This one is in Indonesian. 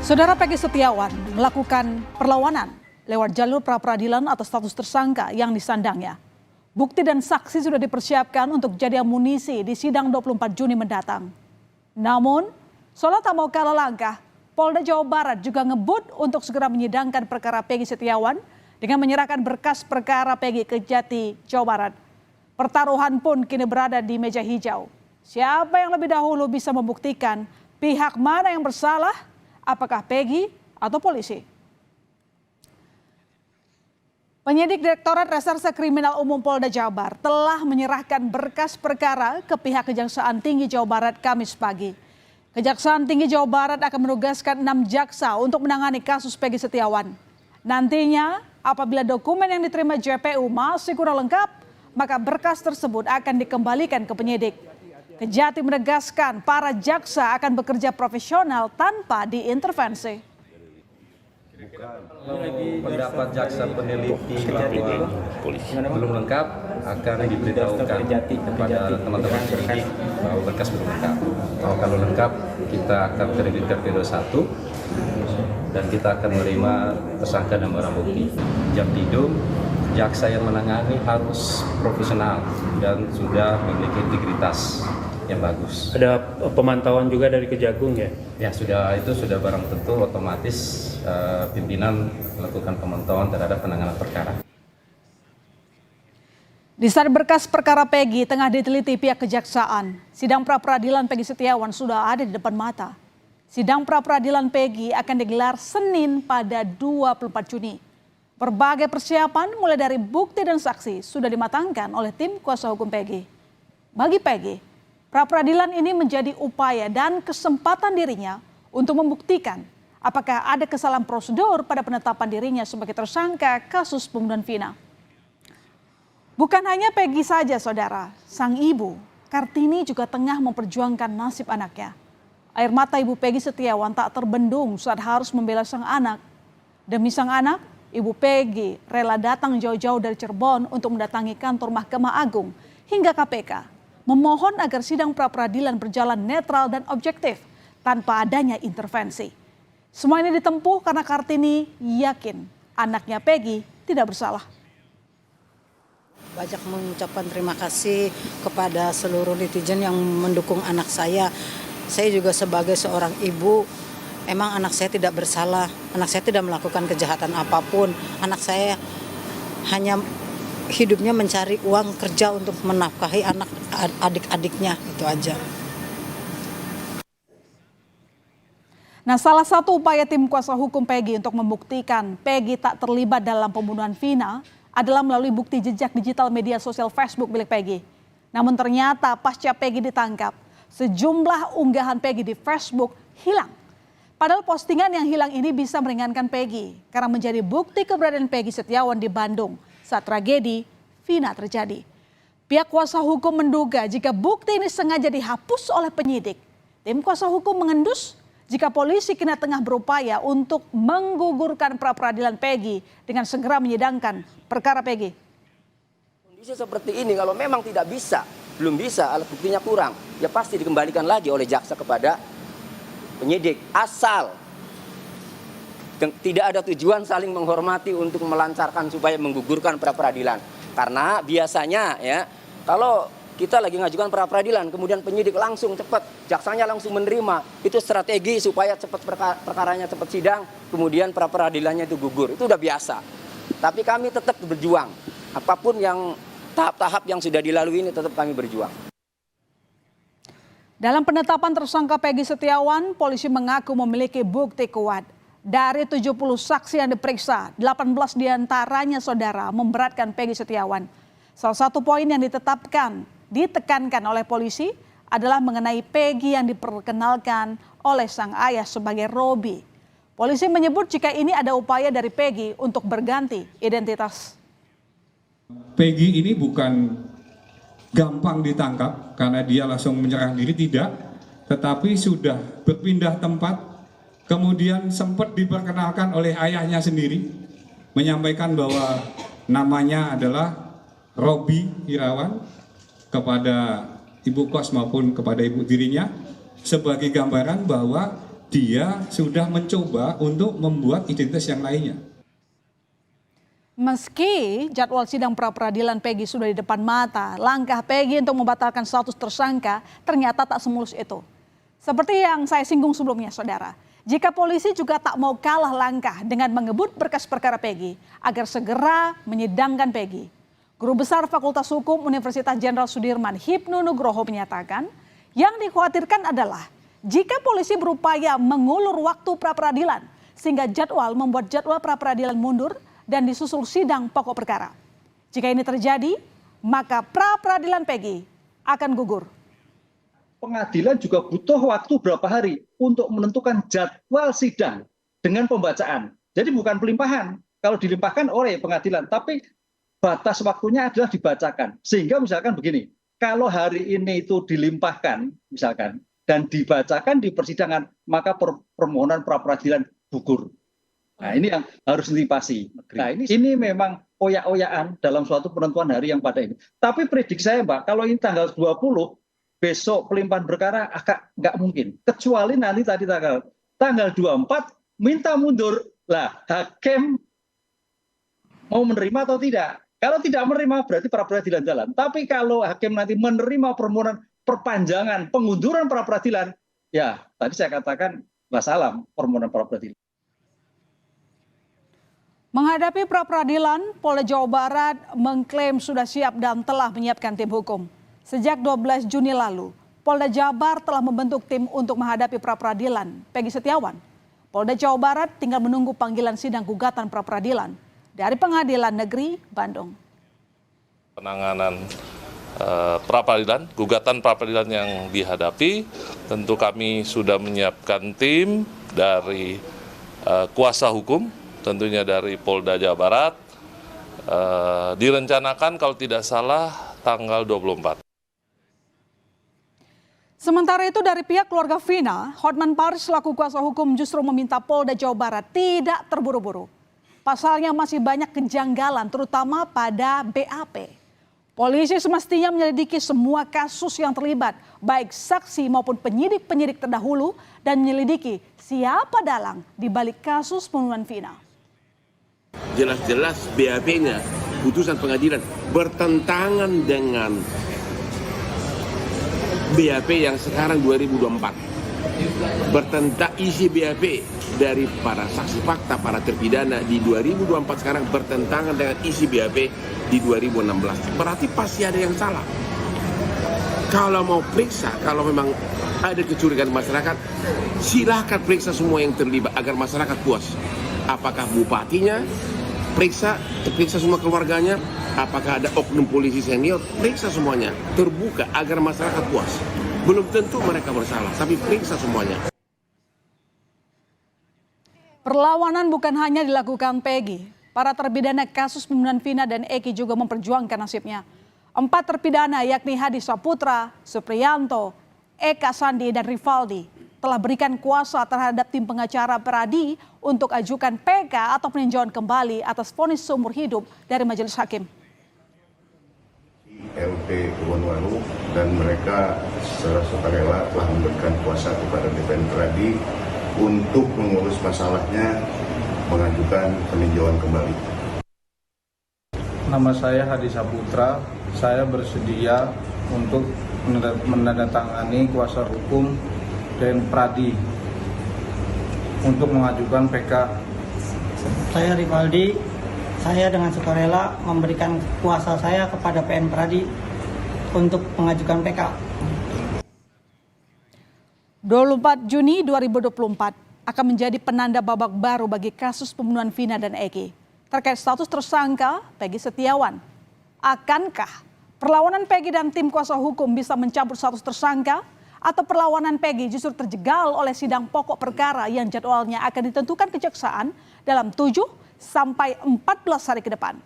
Saudara Peggy Setiawan melakukan perlawanan lewat jalur pra-peradilan atas status tersangka yang disandangnya. Bukti dan saksi sudah dipersiapkan untuk jadi amunisi di sidang 24 Juni mendatang. Namun, Solo tak mau kalah langkah, Polda Jawa Barat juga ngebut untuk segera menyidangkan perkara Peggy Setiawan dengan menyerahkan berkas perkara Peggy ke Jati, Jawa Barat. Pertaruhan pun kini berada di meja hijau. Siapa yang lebih dahulu bisa membuktikan pihak mana yang bersalah, apakah Peggy atau polisi? Penyidik Direktorat Reserse Kriminal Umum Polda Jawa Barat telah menyerahkan berkas perkara ke pihak Kejaksaan Tinggi Jawa Barat Kamis pagi. Kejaksaan Tinggi Jawa Barat akan menugaskan 6 jaksa untuk menangani kasus Peggy Setiawan. Nantinya, apabila dokumen yang diterima JPU masih kurang lengkap, maka berkas tersebut akan dikembalikan ke penyidik. Kejati menegaskan para jaksa akan bekerja profesional tanpa diintervensi. Pendapat jaksa peneliti bahwa belum lengkap akan diberitahukan kepada teman-teman penyidik bahwa berkas belum lengkap. Kalau lengkap kita akan terbitkan P21 dan kita akan menerima tersangka dan barang bukti. Jam tidur, jaksa yang menangani harus profesional dan sudah memiliki integritas yang bagus. Ada pemantauan juga dari Kejagung ya? Ya itu sudah barang tentu otomatis pimpinan melakukan pemantauan terhadap penanganan perkara. Di saat berkas perkara Peggy tengah diteliti pihak kejaksaan, sidang pra-peradilan Peggy Setiawan sudah ada di depan mata. Sidang pra-peradilan Peggy akan digelar Senin pada 24 Juni. Berbagai persiapan mulai dari bukti dan saksi sudah dimatangkan oleh tim kuasa hukum Peggy. Bagi Peggy, pra-peradilan ini menjadi upaya dan kesempatan dirinya untuk membuktikan apakah ada kesalahan prosedur pada penetapan dirinya sebagai tersangka kasus pembunuhan Vina. Bukan hanya Peggy saja, saudara, sang ibu Kartini juga tengah memperjuangkan nasib anaknya. Air mata ibu Peggy Setiawan tak terbendung saat harus membela sang anak. Demi sang anak, ibu Peggy rela datang jauh-jauh dari Cirebon untuk mendatangi kantor Mahkamah Agung hingga KPK. Memohon agar sidang pra-peradilan berjalan netral dan objektif tanpa adanya intervensi. Semua ini ditempuh karena Kartini yakin anaknya Peggy tidak bersalah. Banyak mengucapkan terima kasih kepada seluruh netizen yang mendukung anak saya. Saya juga sebagai seorang ibu, emang anak saya tidak bersalah. Anak saya tidak melakukan kejahatan apapun. Anak saya hanya hidupnya mencari uang kerja untuk menafkahi adik-adiknya, itu aja. Nah, salah satu upaya tim kuasa hukum Peggy untuk membuktikan Peggy tak terlibat dalam pembunuhan Vina adalah melalui bukti jejak digital media sosial Facebook milik Peggy. Namun ternyata pasca Peggy ditangkap, sejumlah unggahan Peggy di Facebook hilang. Padahal postingan yang hilang ini bisa meringankan Peggy karena menjadi bukti keberadaan Peggy Setiawan di Bandung saat tragedi Vina terjadi. Pihak kuasa hukum menduga jika bukti ini sengaja dihapus oleh penyidik. Tim kuasa hukum mengendus jika polisi kini tengah berupaya untuk menggugurkan pra-peradilan Peggy dengan segera menyidangkan perkara Peggy. Kondisi seperti ini kalau memang belum bisa, alat buktinya kurang, ya pasti dikembalikan lagi oleh jaksa kepada penyidik. Asal tidak ada tujuan saling menghormati untuk melancarkan supaya menggugurkan pra-peradilan. Karena biasanya ya kalau kita lagi ngajukan pra-peradilan, kemudian penyidik langsung cepat, jaksanya langsung menerima. Itu strategi supaya cepat perkaranya cepat sidang, kemudian pra-peradilannya itu gugur. Itu udah biasa. Tapi kami tetap berjuang. Apapun yang tahap-tahap yang sudah dilalui ini tetap kami berjuang. Dalam penetapan tersangka Peggy Setiawan, polisi mengaku memiliki bukti kuat. Dari 70 saksi yang diperiksa, 18 diantaranya saudara memberatkan Peggy Setiawan. Salah satu poin yang ditekankan oleh polisi adalah mengenai Peggy yang diperkenalkan oleh sang ayah sebagai Robi. Polisi menyebut jika ini ada upaya dari Peggy untuk berganti identitas. Peggy ini bukan gampang ditangkap karena dia langsung menyerah diri, tidak. Tetapi sudah berpindah tempat, kemudian sempat diperkenalkan oleh ayahnya sendiri. Menyampaikan bahwa namanya adalah Robi Irawan kepada ibu kos maupun kepada ibu tirinya sebagai gambaran bahwa dia sudah mencoba untuk membuat identitas yang lainnya. Meski jadwal sidang pra-peradilan Peggy sudah di depan mata, langkah Peggy untuk membatalkan status tersangka ternyata tak semulus itu. Seperti yang saya singgung sebelumnya, saudara. Jika polisi juga tak mau kalah langkah dengan mengebut berkas perkara Peggy agar segera menyidangkan Peggy. Guru Besar Fakultas Hukum Universitas Jenderal Sudirman Hipnu Nugroho menyatakan yang dikhawatirkan adalah jika polisi berupaya mengulur waktu pra-peradilan sehingga membuat jadwal pra-peradilan mundur dan disusul sidang pokok perkara. Jika ini terjadi, maka pra-peradilan Peggy akan gugur. Pengadilan juga butuh waktu berapa hari untuk menentukan jadwal sidang dengan pembacaan. Jadi bukan pelimpahan. Kalau dilimpahkan oleh pengadilan, tapi batas waktunya adalah dibacakan. Sehingga misalkan begini, kalau hari ini itu dilimpahkan misalkan dan dibacakan di persidangan, maka permohonan pra-peradilan gugur. Nah, ini yang harus dilipasi. Nah, ini memang oyak-oyakan dalam suatu penentuan hari yang pada ini. Tapi prediksi saya, Mbak, kalau ini tanggal 20, besok pelimpahan perkara agak nggak mungkin. Kecuali nanti tadi tanggal 24 minta mundur. Lah, hakim mau menerima atau tidak? Kalau tidak menerima berarti pra-peradilan jalan. Tapi kalau hakim nanti menerima permohonan perpanjangan, pengunduran pra-peradilan, ya tadi saya katakan wassalam permohonan pra-peradilan. Menghadapi pra-peradilan, Polda Jawa Barat mengklaim sudah siap dan telah menyiapkan tim hukum. Sejak 12 Juni lalu, Polda Jabar telah membentuk tim untuk menghadapi pra-peradilan Peggy Setiawan. Polda Jawa Barat tinggal menunggu panggilan sidang gugatan pra-peradilan dari Pengadilan Negeri Bandung. Penanganan pra-peradilan, gugatan pra-peradilan yang dihadapi, tentu kami sudah menyiapkan tim dari kuasa hukum, tentunya dari Polda Jawa Barat, direncanakan kalau tidak salah tanggal 24. Sementara itu dari pihak keluarga Vina, Hotman Paris selaku kuasa hukum justru meminta Polda Jawa Barat tidak terburu-buru. Pasalnya masih banyak kejanggalan terutama pada BAP. Polisi semestinya menyelidiki semua kasus yang terlibat, baik saksi maupun penyidik-penyidik terdahulu dan menyelidiki siapa dalang di balik kasus pembunuhan Vina. Jelas-jelas BAP-nya, putusan pengadilan bertentangan dengan BAP yang sekarang 2024. Bertentang isi BAP dari para saksi fakta, para terpidana di 2024 sekarang bertentangan dengan isi BAP di 2016. Berarti pasti ada yang salah. Kalau mau periksa, kalau memang ada kecurigaan masyarakat, silahkan periksa semua yang terlibat agar masyarakat puas. Apakah bupatinya, periksa semua keluarganya, apakah ada oknum polisi senior, periksa semuanya, terbuka agar masyarakat puas. Belum tentu mereka bersalah, tapi periksa semuanya. Perlawanan bukan hanya dilakukan Peggy. Para terpidana kasus pembunuhan Vina dan Eki juga memperjuangkan nasibnya. 4 terpidana yakni Hadi Saputra, Supriyanto, Eka Sandi, dan Rivaldi telah berikan kuasa terhadap tim pengacara Peradi untuk ajukan PK atau peninjauan kembali atas vonis seumur hidup dari majelis hakim. LP Kebonwaru dan mereka secara sukarela telah memberikan kuasa kepada DPN Peradi untuk mengurus masalahnya, mengajukan peninjauan kembali. Nama saya Hadi Saputra, saya bersedia untuk menandatangani kuasa hukum dan Pradi untuk mengajukan PK. Saya Rivaldi, saya dengan sukarela memberikan kuasa saya kepada PN Pradi untuk mengajukan PK. 24 Juni 2024 akan menjadi penanda babak baru bagi kasus pembunuhan Vina dan Eki. Terkait status tersangka Peggy Setiawan, akankah perlawanan Peggy dan tim kuasa hukum bisa mencabut status tersangka? Atau perlawanan Peggy justru terjegal oleh sidang pokok perkara yang jadwalnya akan ditentukan kejaksaan dalam 7 sampai 14 hari ke depan?